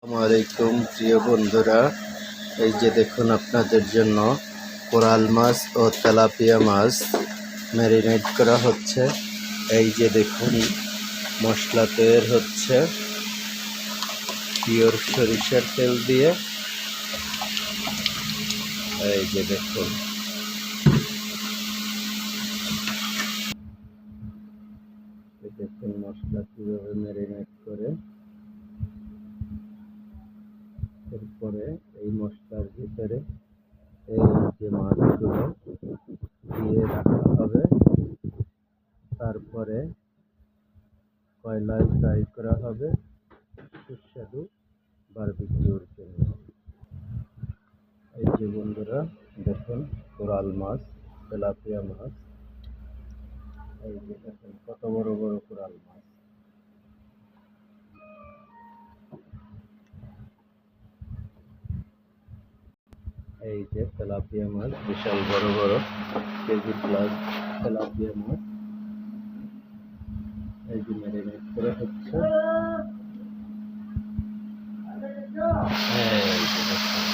আসসালামু আলাইকুম প্রিয় বন্ধুরা, এই যে দেখুন আপনাদের জন্য কোরাল মাছ ও তেলাপিয়া মাছ ম্যারিনেট করা হচ্ছে। এই যে দেখুন মশলা তৈরি হচ্ছে পিওর সরিষার তেল দিয়ে। এই যে দেখুন মশলা কীভাবে ম্যারিনেট করে এরপরে এই মশলার ভিতরে এই যে মাছগুলো দিয়ে রাখা হবে। তারপরে কয়লায় ফ্রাই করা হবে সুস্বাদু বারবিকিউর জন্য। এই যে বন্ধুরা দেখুন কোরাল মাছ, তেলাপিয়া মাছ, এই যে দেখুন কত বড় বড় কোরাল মাছ। এই যে তেলাপিয়া মাছ, বিশাল বড় বড় কেজি প্লাস তেলাপিয়া মাছ। এই যে ম্যারিনেট করে হচ্ছে। এই যে দেখুন